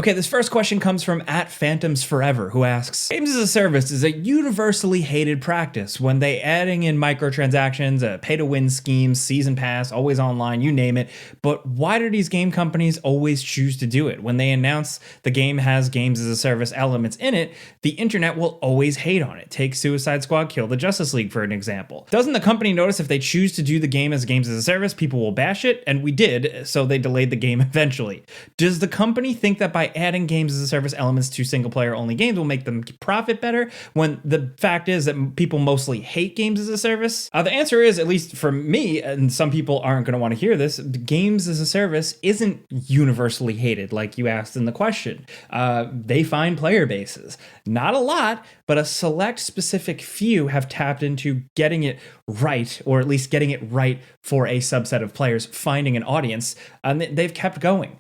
Okay, this first question comes from @PhantomsForever, who asks, games as a service is a universally hated practice when they adding in microtransactions, pay-to-win schemes, season pass, always online, you name it. But why do these game companies always choose to do it? When they announce the game has games as a service elements in it, the internet will always hate on it. Take Suicide Squad Kill the Justice League for an example. Doesn't the company notice if they choose to do the game as games as a service, people will bash it? And we did, so they delayed the game eventually. Does the company think that by adding games as a service elements to single player only games will make them profit better, when the fact is that people mostly hate games as a service? The answer is, at least for me, and some people aren't going to want to hear this, games as a service isn't universally hated like you asked in the question. They find player bases. Not a lot, but a select specific few have tapped into getting it right, or at least getting it right for a subset of players, finding an audience, and they've kept going.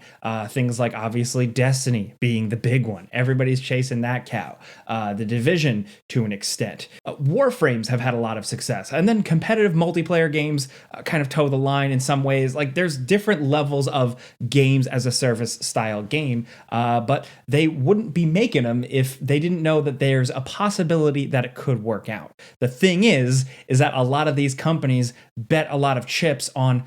Things like obviously Destiny being the big one. Everybody's chasing that cow. The Division to an extent. Warframes have had a lot of success. And then competitive multiplayer games kind of toe the line in some ways. Like there's different levels of games as a service style game, but they wouldn't be making them if they didn't know that there's a possibility that it could work out. The thing is that a lot of these companies bet a lot of chips on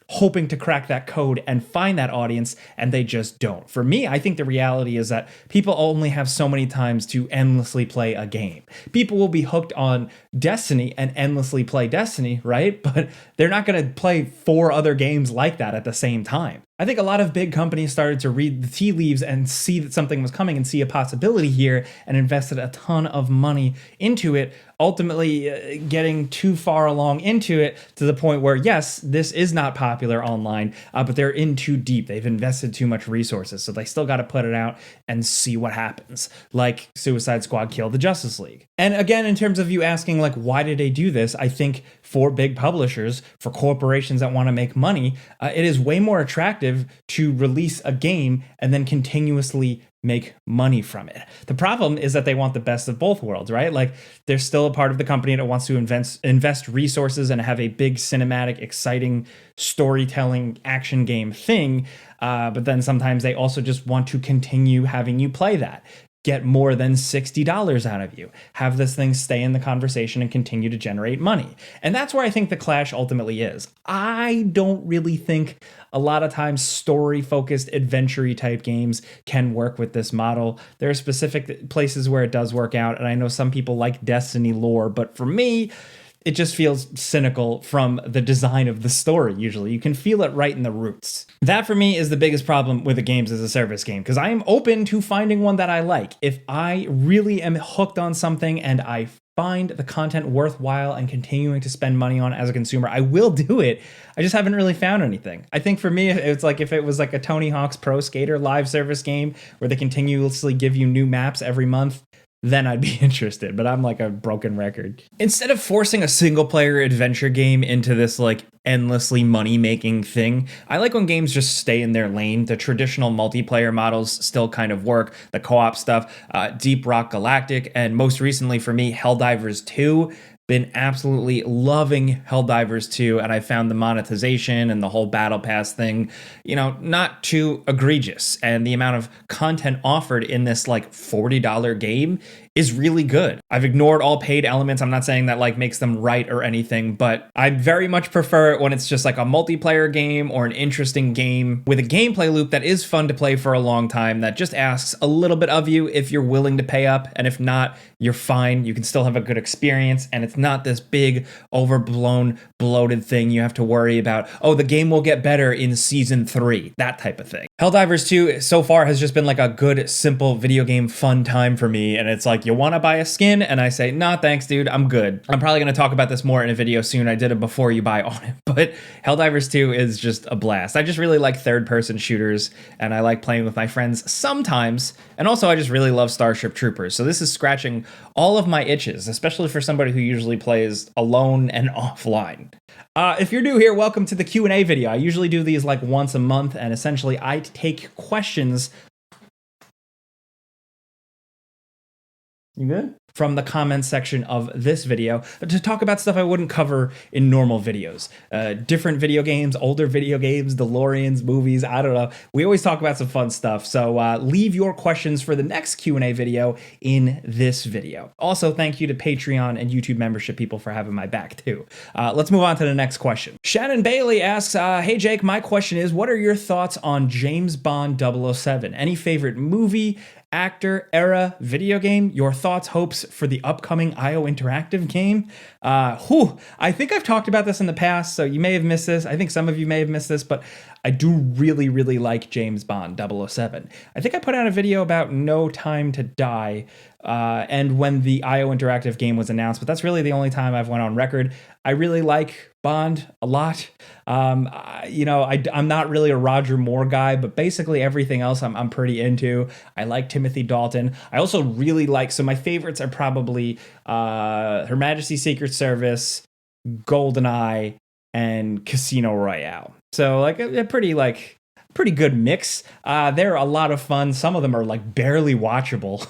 hoping to crack that code and find that audience, and they just don't. For me, I think the reality is that people only have so many times to endlessly play a game. People will be hooked on Destiny and endlessly play Destiny, right? But they're not going to play 4 other games like that at the same time. I think a lot of big companies started to read the tea leaves and see that something was coming and see a possibility here and invested a ton of money into it, ultimately getting too far along into it to the point where, yes, this is not popular online, but they're in too deep. They've invested too much resources, so they still got to put it out and see what happens, like Suicide Squad Kill the Justice League. And again, in terms of you asking, like, why did they do this? I think for big publishers, for corporations that want to make money, it is way more attractive to release a game and then continuously make money from it. The problem is that they want the best of both worlds, right? Like they're still a part of the company that wants to invest resources and have a big cinematic, exciting storytelling action game thing. But then sometimes they also just want to continue having you play that. Get more than $60 out of you. Have this thing stay in the conversation and continue to generate money. And that's where I think the clash ultimately is. I don't really think a lot of times story-focused, adventure-y type games can work with this model. There are specific places where it does work out, and I know some people like Destiny lore, but for me, it just feels cynical from the design of the story, usually. You can feel it right in the roots. That, for me, is the biggest problem with a games as a service game, because I am open to finding one that I like. If I really am hooked on something and I find the content worthwhile and continuing to spend money on as a consumer, I will do it. I just haven't really found anything. I think for me, it's like if it was like a Tony Hawk's Pro Skater live service game where they continuously give you new maps every month, then I'd be interested, but I'm like a broken record. Instead of forcing a single player adventure game into this like endlessly money-making thing, I like when games just stay in their lane. The traditional multiplayer models still kind of work, the co-op stuff, Deep Rock Galactic, and most recently for me, Helldivers 2. Been absolutely loving Helldivers 2, and I found the monetization and the whole battle pass thing, not too egregious. And the amount of content offered in this like $40 game is really good. I've ignored all paid elements. I'm not saying that like makes them right or anything, but I very much prefer it when it's just like a multiplayer game or an interesting game with a gameplay loop that is fun to play for a long time, that just asks a little bit of you if you're willing to pay up, and if not, you're fine. You can still have a good experience, and it's not this big, overblown, bloated thing you have to worry about. Oh, the game will get better in season 3, that type of thing. Helldivers 2 so far has just been like a good, simple video game fun time for me, and it's like, you want to buy a skin? And I say, nah, thanks, dude, I'm good. I'm probably going to talk about this more in a video soon. I did a before you buy on it, but Helldivers 2 is just a blast. I just really like third-person shooters, and I like playing with my friends sometimes, and also I just really love Starship Troopers, so this is scratching all of my itches, especially for somebody who usually plays alone and offline. If you're new here, welcome to the Q&A video. I usually do these like once a month, and essentially I take questions. You good? from the comments section of this video to talk about stuff I wouldn't cover in normal videos. Different video games, older video games, DeLoreans, movies, I don't know. We always talk about some fun stuff. So leave your questions for the next Q&A video in this video. Also, thank you to Patreon and YouTube membership people for having my back too. Let's move on to the next question. Shannon Bailey asks, hey Jake, my question is, what are your thoughts on James Bond 007? Any favorite movie, actor, era, video game? Your thoughts, hopes for the upcoming IO Interactive game? I think I've talked about this in the past, so you may have missed this. I think some of you may have missed this, but I do really, really like James Bond 007. I think I put out a video about No Time to Die, and when the IO Interactive game was announced, but that's really the only time I've went on record. I really like Bond a lot. I'm not really a Roger Moore guy, but basically everything else I'm pretty into. I like Timothy Dalton. I also really like, so my favorites are probably Her Majesty's Secret Service, GoldenEye, and Casino Royale. So like a pretty good mix. They're a lot of fun. Some of them are like barely watchable.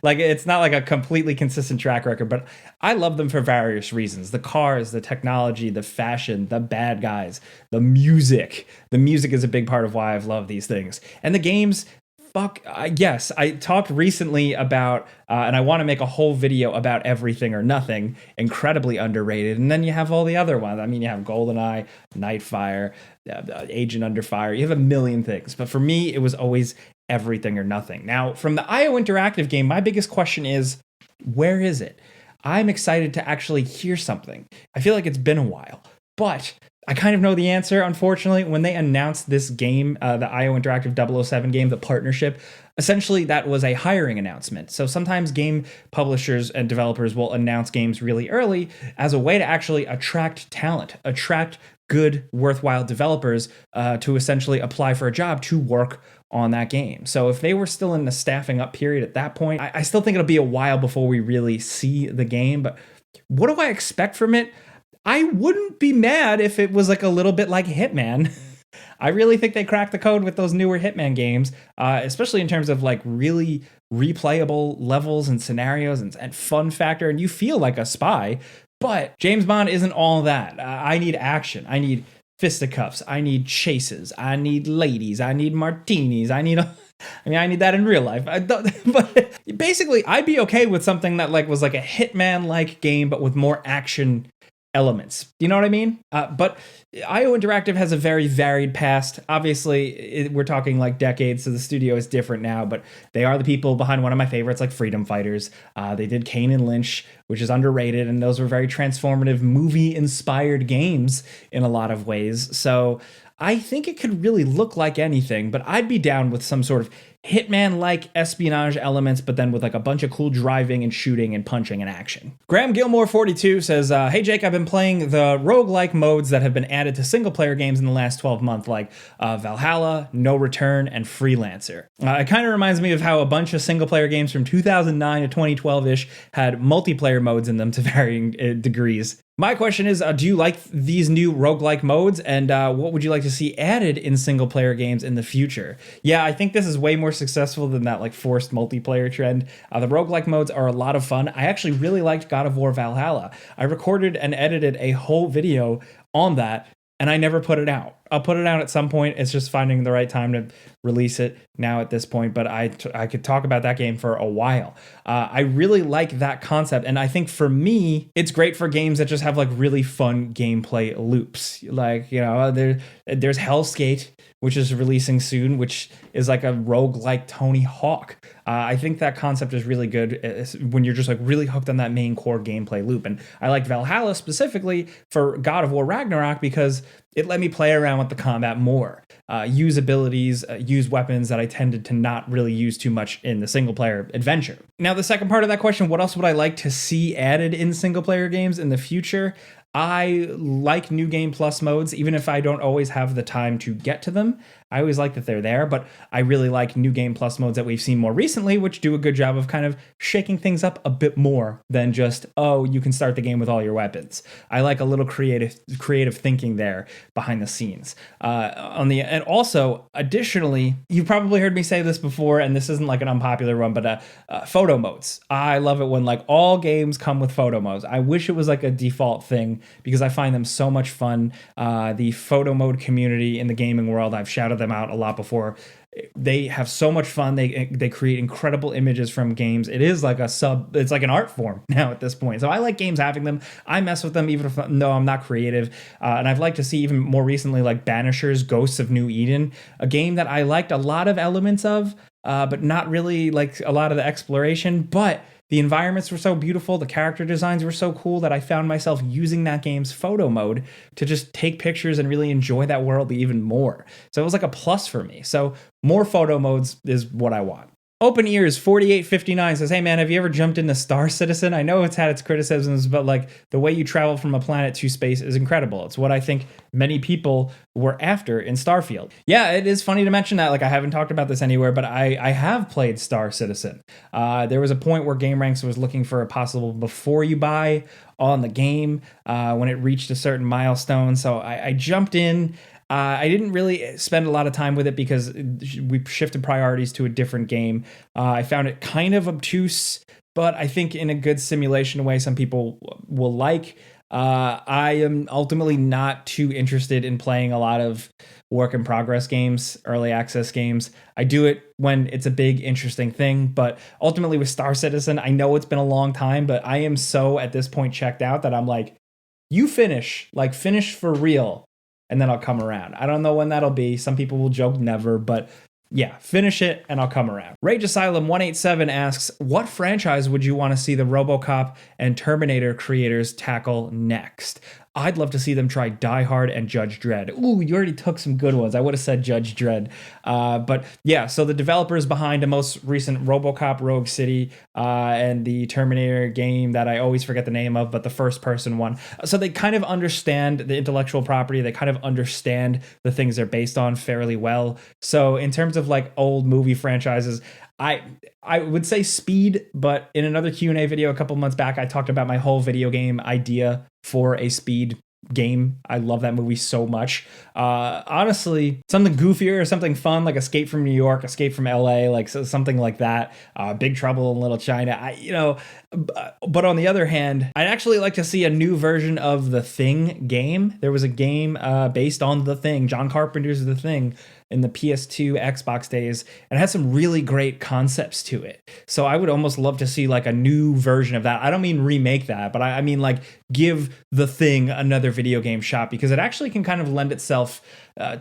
Like it's not like a completely consistent track record, but I love them for various reasons. The cars, the technology, the fashion, the bad guys, the music. The music is a big part of why I've loved these things. And the games, yes, I talked recently about, and I want to make a whole video about Everything or Nothing, incredibly underrated. And then you have all the other ones. I mean, you have GoldenEye, Nightfire, Agent Under Fire. You have a million things. But for me, it was always Everything or Nothing. Now, from the IO Interactive game, my biggest question is, where is it? I'm excited to actually hear something. I feel like it's been a while, but I kind of know the answer, unfortunately. When they announced this game, the IO Interactive 007 game, the partnership, essentially that was a hiring announcement. So sometimes game publishers and developers will announce games really early as a way to actually attract talent, attract good, worthwhile developers to essentially apply for a job to work on that game. So if they were still in the staffing up period at that point, I still think it'll be a while before we really see the game. But what do I expect from it? I wouldn't be mad if it was like a little bit like Hitman. I really think they cracked the code with those newer Hitman games, especially in terms of like really replayable levels and scenarios and fun factor, and you feel like a spy. But James Bond isn't all that. I need action. I need fisticuffs. I need chases. I need ladies. I need martinis. I need that in real life. But basically, I'd be okay with something that like was like a Hitman-like game, but with more action elements. You know what I mean? But IO Interactive has a very varied past. Obviously, we're talking like decades, so the studio is different now, but they are the people behind one of my favorites, like Freedom Fighters. They did Kane and Lynch, which is underrated, and those were very transformative movie-inspired games in a lot of ways. So I think it could really look like anything, but I'd be down with some sort of Hitman-like espionage elements, but then with like a bunch of cool driving and shooting and punching and action. Graham Gilmore 42 says, hey Jake, I've been playing the roguelike modes that have been added to single-player games in the last 12 months, like Valhalla, No Return, and Freelancer. It kind of reminds me of how a bunch of single-player games from 2009 to 2012-ish had multiplayer modes in them to varying degrees. My question is, do you like these new roguelike modes, and what would you like to see added in single-player games in the future? Yeah, I think this is way more successful than that like forced multiplayer trend. The roguelike modes are a lot of fun. I actually really liked God of War Valhalla. I recorded and edited a whole video on that, and I never put it out. I'll put it out at some point. It's just finding the right time to release it now at this point, but I could talk about that game for a while. I really like that concept, and I think for me, it's great for games that just have like really fun gameplay loops. Like, you know, there's Hellskate, which is releasing soon, which is like a roguelike Tony Hawk. I think that concept is really good when you're just like really hooked on that main core gameplay loop. And I like Valhalla specifically for God of War Ragnarok because it let me play around with the combat more, use abilities, use weapons that I tended to not really use too much in the single player adventure. Now, the second part of that question, what else would I like to see added in single player games in the future? I like New Game Plus modes, even if I don't always have the time to get to them. I always like that they're there, but I really like New Game Plus modes that we've seen more recently, which do a good job of kind of shaking things up a bit more than just, oh, you can start the game with all your weapons. I like a little creative thinking there behind the scenes. And also, additionally, you've probably heard me say this before, and this isn't like an unpopular one, but photo modes. I love it when like all games come with photo modes. I wish it was like a default thing because I find them so much fun. The photo mode community in the gaming world, I've shouted them out a lot before. They have so much fun. They create incredible images from games. It is like it's like an art form now at this point. So I like games having them. I mess with them even if no, I'm not creative. And I've liked to see even more recently like Banishers Ghosts of New Eden, a game that I liked a lot of elements of, but not really like a lot of the exploration. But the environments were so beautiful, the character designs were so cool that I found myself using that game's photo mode to just take pictures and really enjoy that world even more. So it was like a plus for me. So more photo modes is what I want. Open Ears 4859 says, hey man, have you ever jumped into Star Citizen? I know it's had its criticisms, but like the way you travel from a planet to space is incredible. It's what I think many people were after in Starfield. Yeah, it is funny to mention that. Like I haven't talked about this anywhere, but I have played Star Citizen. There was a point where GameRanks was looking for a possible before you buy on the game when it reached a certain milestone. So I jumped in. I didn't really spend a lot of time with it because we shifted priorities to a different game. I found it kind of obtuse, but I think in a good simulation way some people will like. I am ultimately not too interested in playing a lot of work in progress games, early access games. I do it when it's a big, interesting thing, but ultimately with Star Citizen, I know it's been a long time, but I am so at this point checked out that I'm like, you finish for real. And then I'll come around. I don't know when that'll be. Some people will joke never, but yeah, finish it and I'll come around. Rage Asylum 187 asks, what franchise would you want to see the RoboCop and Terminator creators tackle next? I'd love to see them try Die Hard and Judge Dredd. Ooh, you already took some good ones. I would have said Judge Dredd. But yeah, so the developers behind the most recent RoboCop Rogue City and the Terminator game that I always forget the name of, but the first person one. So they kind of understand the intellectual property. They kind of understand the things they're based on fairly well. So in terms of like old movie franchises, I would say Speed, but in another Q&A video a couple months back, I talked about my whole video game idea for a Speed game. I love that movie so much. Honestly, something goofier or something fun like Escape from New York, Escape from LA, like something like that. Big Trouble in Little China. But on the other hand, I'd actually like to see a new version of The Thing game. There was a game based on The Thing, John Carpenter's The Thing, in the PS2 Xbox days, and it had some really great concepts to it. So I would almost love to see like a new version of that. I don't mean remake that, but I mean like give The Thing another video game shot, because it actually can kind of lend itself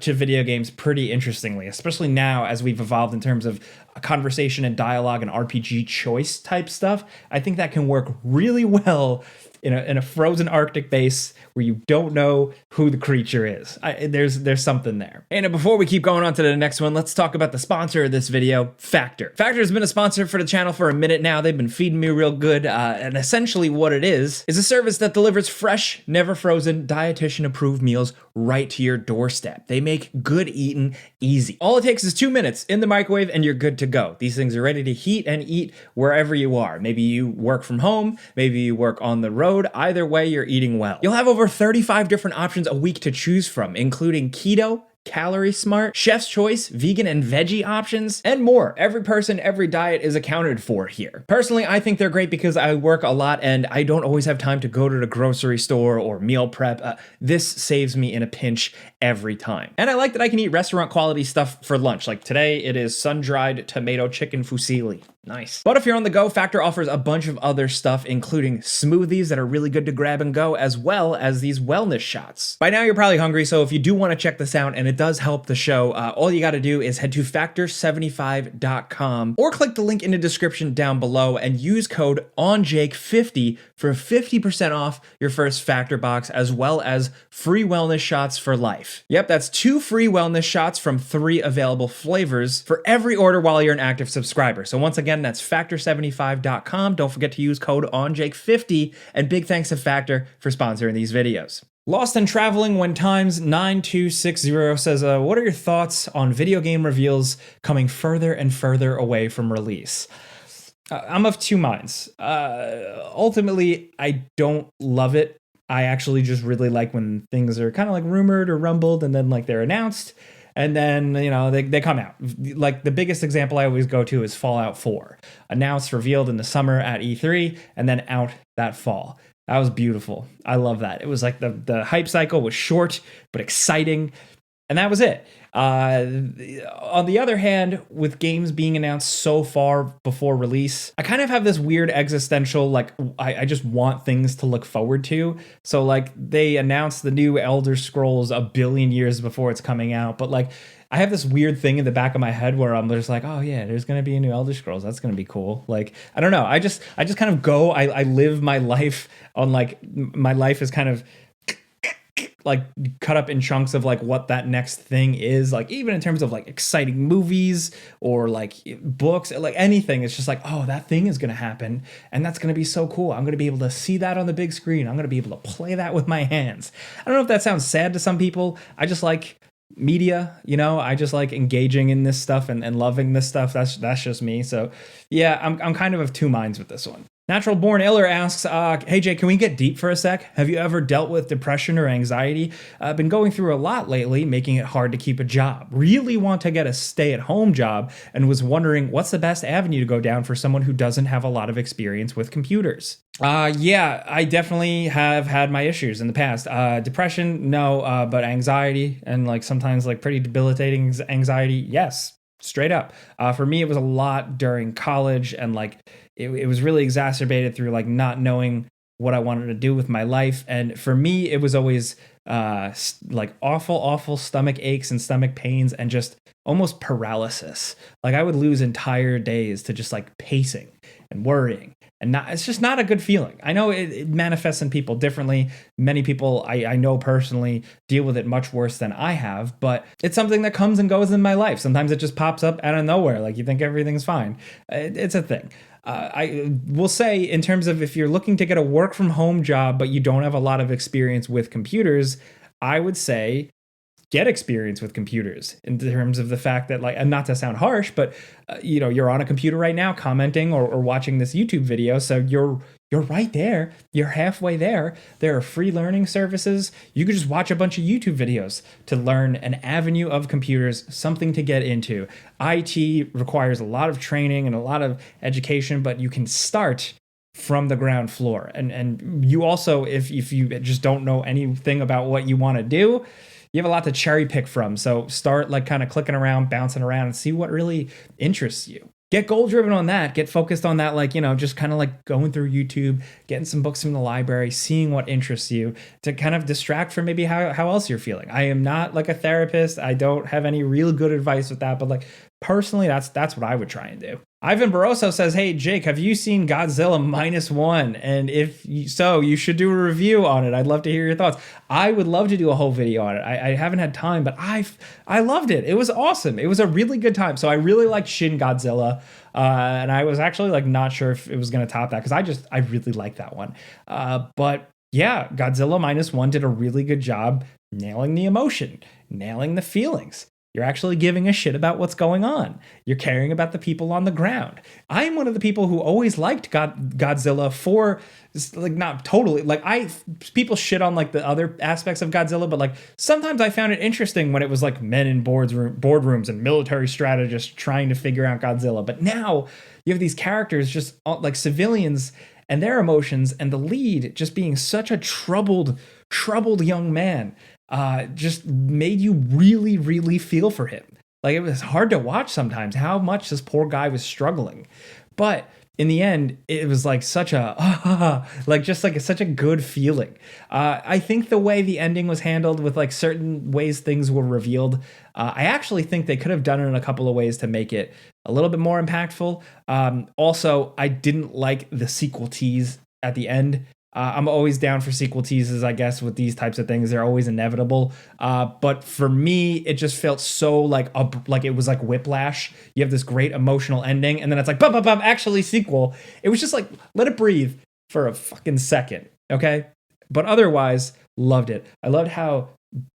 to video games pretty interestingly, especially now as we've evolved in terms of conversation and dialogue and RPG choice type stuff. I think that can work really well in a frozen Arctic base where you don't know who the creature is. There's something there. And before we keep going on to the next one, let's talk about the sponsor of this video, Factor. Factor has been a sponsor for the channel for a minute now. They've been feeding me real good. And essentially what it is a service that delivers fresh, never frozen, dietitian approved meals right to your doorstep. They make good eating easy. All it takes is 2 minutes in the microwave and you're good to go. These things are ready to heat and eat wherever you are. Maybe you work from home, maybe you work on the road. Either way, you're eating well. You'll have over 35 different options a week to choose from, including keto, Calorie Smart, Chef's Choice, vegan and veggie options, and more. Every person, every diet is accounted for here. Personally, I think they're great because I work a lot and I don't always have time to go to the grocery store or meal prep. This saves me in a pinch every time. And I like that I can eat restaurant quality stuff for lunch. Like today, it is sun-dried tomato chicken fusilli. Nice. But if you're on the go, Factor offers a bunch of other stuff, including smoothies that are really good to grab and go, as well as these wellness shots. By now, you're probably hungry, so if you do want to check this out, and it does help the show, all you got to do is head to factor75.com or click the link in the description down below and use code ONJAKE50 for 50% off your first Factor box, as well as free wellness shots for life. Yep, that's 2 free wellness shots from 3 available flavors for every order while you're an active subscriber. So once again, that's factor75.com. Don't forget to use code ONJAKE50, and big thanks to Factor for sponsoring these videos. Lost in Traveling When Times 9260 says, what are your thoughts on video game reveals coming further and further away from release? I'm of two minds. Ultimately, I don't love it. I actually just really like when things are kind of like rumored or rumbled and then like they're announced and then, you know, they come out. Like the biggest example I always go to is Fallout 4. Announced, revealed in the summer at E3 and then out that fall. That was beautiful. I love that. It was like the hype cycle was short but exciting, and that was it. On the other hand, with games being announced so far before release, I kind of have this weird existential, like, I just want things to look forward to. So, like, they announced the new Elder Scrolls a billion years before it's coming out, but, like, I have this weird thing in the back of my head where I'm just like, oh yeah, there's gonna be a new Elder Scrolls. That's gonna be cool. Like, I don't know. I just kind of go. I live my life on like my life is kind of like cut up in chunks of like what that next thing is. Like even in terms of like exciting movies or like books, like anything. It's just like, oh, that thing is gonna happen, and that's gonna be so cool. I'm gonna be able to see that on the big screen. I'm gonna be able to play that with my hands. I don't know if that sounds sad to some people. I just like media, you know. I just like engaging in this stuff and loving this stuff. That's just me. So yeah, I'm kind of two minds with this one. Natural Born Iller asks, hey Jay, can we get deep for a sec? Have you ever dealt with depression or anxiety? I've been going through a lot lately, making it hard to keep a job. Really want to get a stay-at-home job and was wondering what's the best avenue to go down for someone who doesn't have a lot of experience with computers. Yeah, I definitely have had my issues in the past. Depression, no, but anxiety and like sometimes like pretty debilitating anxiety, yes, straight up. For me, it was a lot during college and like it was really exacerbated through like not knowing what I wanted to do with my life. And for me, it was always like awful stomach aches and stomach pains and just almost paralysis. Like I would lose entire days to just like pacing and worrying. And it's just not a good feeling. I know it manifests in people differently. Many people I know personally deal with it much worse than I have, but it's something that comes and goes in my life. Sometimes it just pops up out of nowhere. Like you think everything's fine. It's a thing. I will say in terms of if you're looking to get a work from home job, but you don't have a lot of experience with computers, I would say get experience with computers in terms of the fact that like, and not to sound harsh, but you know, you're on a computer right now commenting or watching this YouTube video. So you're right there. You're halfway there. There are free learning services. You could just watch a bunch of YouTube videos to learn an avenue of computers, something to get into. IT requires a lot of training and a lot of education, but you can start from the ground floor. And you also, if you just don't know anything about what you want to do, you have a lot to cherry pick from. So start like kind of clicking around, bouncing around and see what really interests you. Get goal driven on that. Get focused on that, like, you know, just kind of like going through YouTube, getting some books from the library, seeing what interests you to kind of distract from maybe how else you're feeling. I am not like a therapist. I don't have any real good advice with that, but like personally, that's what I would try and do. Ivan Barroso says, hey, Jake, have you seen Godzilla Minus One? And if so, you should do a review on it. I'd love to hear your thoughts. I would love to do a whole video on it. I haven't had time, but I loved it. It was awesome. It was a really good time. So I really liked Shin Godzilla. And I was actually like not sure if it was going to top that because I really liked that one. But yeah, Godzilla Minus One did a really good job nailing the emotion, nailing the feelings. You're actually giving a shit about what's going on. You're caring about the people on the ground. I'm one of the people who always liked Godzilla for, like, not totally, like, people shit on, like, the other aspects of Godzilla, but, like, sometimes I found it interesting when it was, like, men in boardrooms and military strategists trying to figure out Godzilla. But now you have these characters just, like, civilians and their emotions, and the lead just being such a troubled young man. Just made you really, really feel for him. Like it was hard to watch sometimes how much this poor guy was struggling. But in the end, it was like such a, like just like such a good feeling. I think the way the ending was handled with like certain ways things were revealed, I actually think they could have done it in a couple of ways to make it a little bit more impactful. Also, I didn't like the sequel tease at the end. I'm always down for sequel teases, I guess, with these types of things. They're always inevitable. But for me, it just felt so like it was like whiplash. You have this great emotional ending, and then it's like, actually sequel. It was just like, let it breathe for a fucking second, okay? But otherwise, loved it. I loved how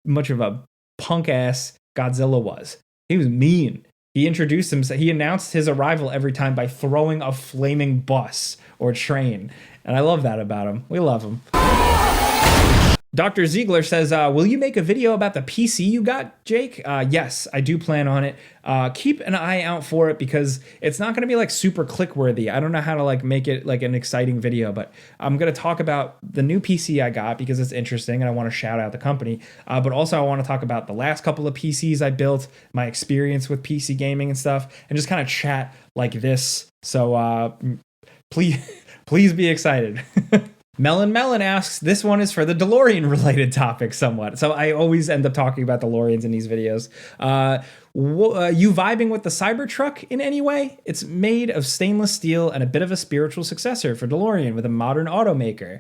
much of a punk ass Godzilla was. He was mean. He introduced himself. He announced his arrival every time by throwing a flaming bus or train. And I love that about him. We love him. Dr. Ziegler says, will you make a video about the PC you got, Jake? Yes, I do plan on it. Keep an eye out for it because it's not going to be like super click worthy. I don't know how to like make it like an exciting video, but I'm going to talk about the new PC I got because it's interesting and I want to shout out the company. But also I want to talk about the last couple of PCs I built, my experience with PC gaming and stuff, and just kind of chat like this. So please be excited. Melon asks, this one is for the DeLorean related topic somewhat. So I always end up talking about DeLoreans in these videos. You vibing with the Cybertruck in any way? It's made of stainless steel and a bit of a spiritual successor for DeLorean with a modern automaker.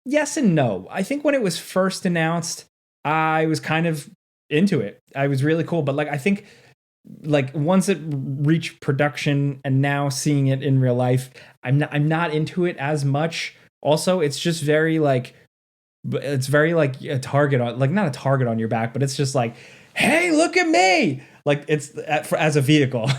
Yes and no. I think when it was first announced, I was kind of into it. I was really cool. But like, I think like once it reached production and now seeing it in real life, I'm not into it as much. Also, it's just very like a target on, like not a target on your back, but it's just like, hey, look at me. Like it's as a vehicle.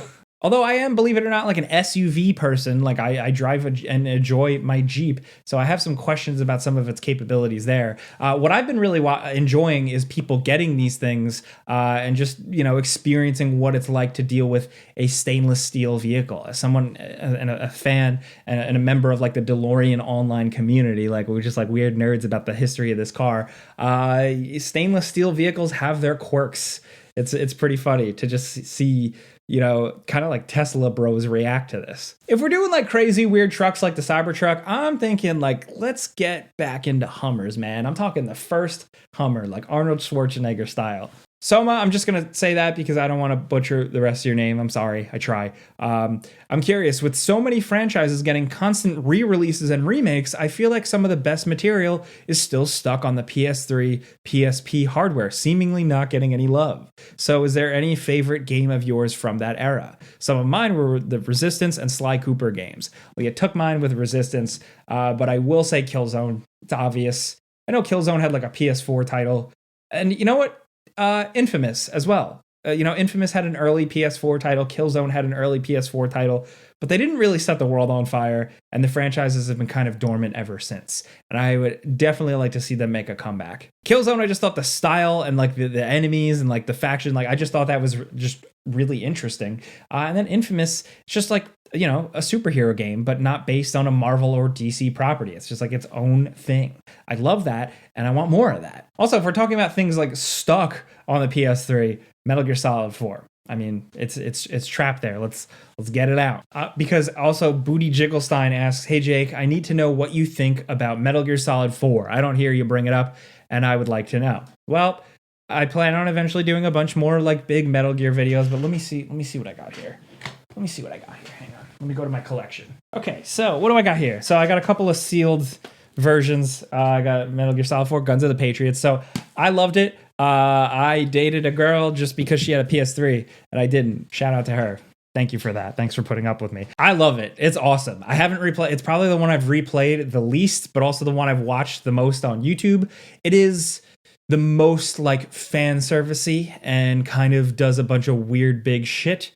Although I am, believe it or not, like an SUV person. Like I drive and enjoy my Jeep. So I have some questions about some of its capabilities there. What I've been really enjoying is people getting these things and just, experiencing what it's like to deal with a stainless steel vehicle. As someone and a fan and a member of like the DeLorean online community, like we're just like weird nerds about the history of this car. Stainless steel vehicles have their quirks. It's pretty funny to just see, kind of like Tesla bros react to this. If we're doing like crazy weird trucks like the Cybertruck, I'm thinking like, let's get back into Hummers, man. I'm talking the first Hummer, like Arnold Schwarzenegger style. Soma, I'm just going to say that because I don't want to butcher the rest of your name. I'm sorry. I try. I'm curious, with so many franchises getting constant re-releases and remakes, I feel like some of the best material is still stuck on the PS3, PSP hardware, seemingly not getting any love. So is there any favorite game of yours from that era? Some of mine were the Resistance and Sly Cooper games. Well, you took mine with Resistance, but I will say Killzone. It's obvious. I know Killzone had like a PS4 title. And you know what? Infamous as well. Infamous had an early PS4 title. Killzone had an early PS4 title, but they didn't really set the world on fire, and the franchises have been kind of dormant ever since. And I would definitely like to see them make a comeback. Killzone, I just thought the style and like the enemies and like the faction, like I just thought that was just really interesting. And then Infamous, it's just like, a superhero game, but not based on a Marvel or DC property. It's just like its own thing. I love that, and I want more of that. Also, if we're talking about things like stuck on the PS3, Metal Gear Solid 4. I mean, it's trapped there. Let's get it out. Because also Booty Jigglestein asks, hey Jake, I need to know what you think about Metal Gear Solid 4. I don't hear you bring it up, and I would like to know. Well, I plan on eventually doing a bunch more like big Metal Gear videos, but let me see what I got here. Hang on. Let me go to my collection. Okay, so what do I got here? So I got a couple of sealed versions. I got Metal Gear Solid 4, Guns of the Patriots. So I loved it. I dated a girl just because she had a PS3, and I didn't. Shout out to her. Thank you for that. Thanks for putting up with me. I love it. It's awesome. I haven't replayed. It's probably the one I've replayed the least, but also the one I've watched the most on YouTube. It is the most like fan servicey and kind of does a bunch of weird big shit.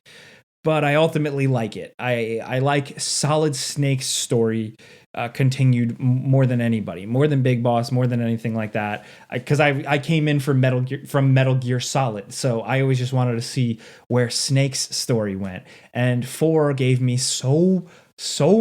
But I ultimately like it. I like Solid Snake's story continued more than anybody, more than Big Boss, more than anything like that. Because I came in from Metal Gear Solid, so I always just wanted to see where Snake's story went. And 4 gave me so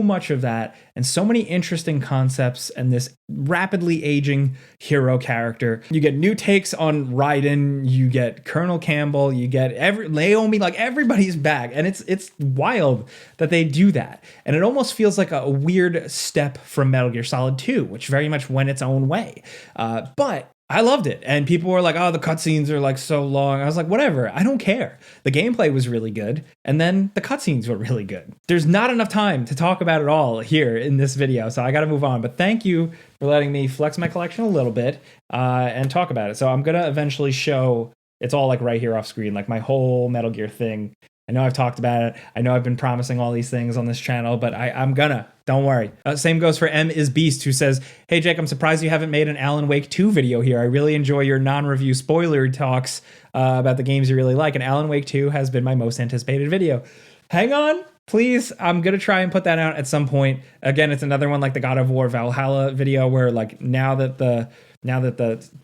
much of that and so many interesting concepts and this rapidly aging hero character. You get new takes on Raiden, you get Colonel Campbell, you get Naomi, like everybody's back, and it's wild that they do that. And it almost feels like a weird step from Metal Gear Solid 2, which very much went its own way. But I loved it. And people were like, oh, the cutscenes are like so long. I was like, whatever. I don't care. The gameplay was really good. And then the cutscenes were really good. There's not enough time to talk about it all here in this video. So I got to move on. But thank you for letting me flex my collection a little bit and talk about it. So I'm going to eventually show, it's all like right here off screen, like my whole Metal Gear thing. I know I've talked about it. I know I've been promising all these things on this channel, but I'm gonna. Don't worry. Same goes for M is Beast, who says, "Hey Jake, I'm surprised you haven't made an Alan Wake 2 video here. I really enjoy your non-review spoiler talks about the games you really like, and Alan Wake 2 has been my most anticipated video." Hang on, please. I'm gonna try and put that out at some point. Again, it's another one like the God of War Valhalla video, where like now that the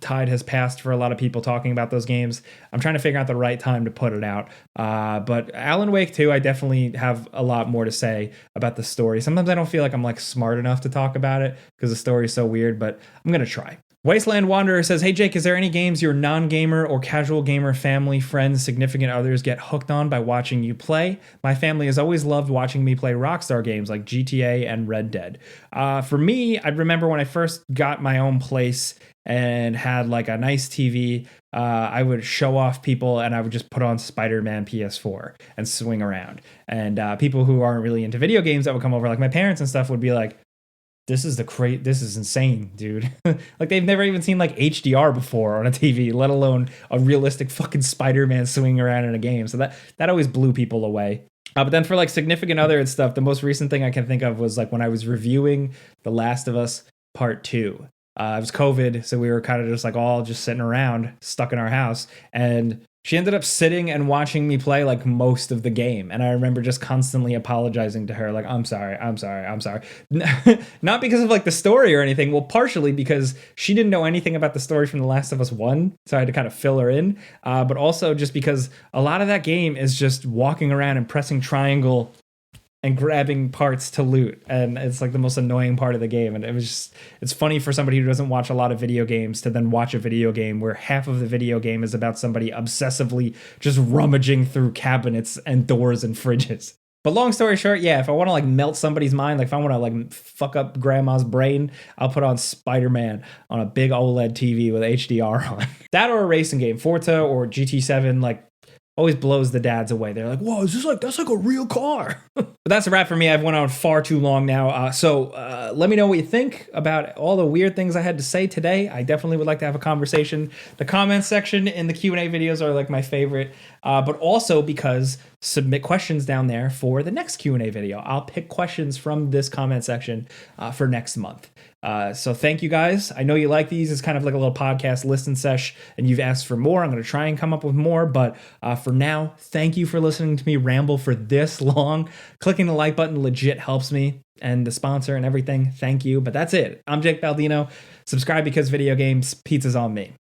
tide has passed for a lot of people talking about those games, I'm trying to figure out the right time to put it out. But Alan Wake 2, I definitely have a lot more to say about the story. Sometimes I don't feel like I'm like smart enough to talk about it because the story is so weird, but I'm gonna try. Wasteland Wanderer says, "Hey Jake, is there any games your non-gamer or casual gamer family, friends, significant others get hooked on by watching you play? My family has always loved watching me play Rockstar games like GTA and Red Dead." For me, I remember when I first got my own place and had like a nice TV, I would show off people and I would just put on Spider-Man PS4 and swing around. And people who aren't really into video games that would come over, like my parents and stuff, would be like, this is insane, dude. Like they've never even seen like HDR before on a TV, let alone a realistic fucking Spider-Man swinging around in a game. So that always blew people away. But then for like significant other and stuff, the most recent thing I can think of was like when I was reviewing The Last of Us Part 2. It was COVID, so we were kind of just like all just sitting around, stuck in our house, and she ended up sitting and watching me play like most of the game. And I remember just constantly apologizing to her, like, I'm sorry. Not because of like the story or anything. Well, partially because she didn't know anything about the story from The Last of Us 1. So I had to kind of fill her in. But also just because a lot of that game is just walking around and pressing triangle and grabbing parts to loot, and it's like the most annoying part of the game. And it's funny for somebody who doesn't watch a lot of video games to then watch a video game where half of the video game is about somebody obsessively just rummaging through cabinets and doors and fridges. But long story short, yeah, if I want to like melt somebody's mind, like if I want to like fuck up grandma's brain, I'll put on Spider-Man on a big OLED TV with HDR on. That or a racing game, Forza or GT7, like always blows the dads away. They're like, whoa, that's like a real car. But that's a wrap for me. I've went on far too long now. So let me know what you think about all the weird things I had to say today. I definitely would like to have a conversation. The comments section in the Q&A videos are like my favorite, but also because submit questions down there for the next Q&A video. I'll pick questions from this comment section for next month. So thank you guys. I know you like these. It's kind of like a little podcast listen sesh, and you've asked for more. I'm going to try and come up with more, but for now, thank you for listening to me ramble for this long. Clicking the like button legit helps me, and the sponsor and everything. Thank you. But that's it. I'm Jake Baldino. Subscribe because video games. Pizza's on me.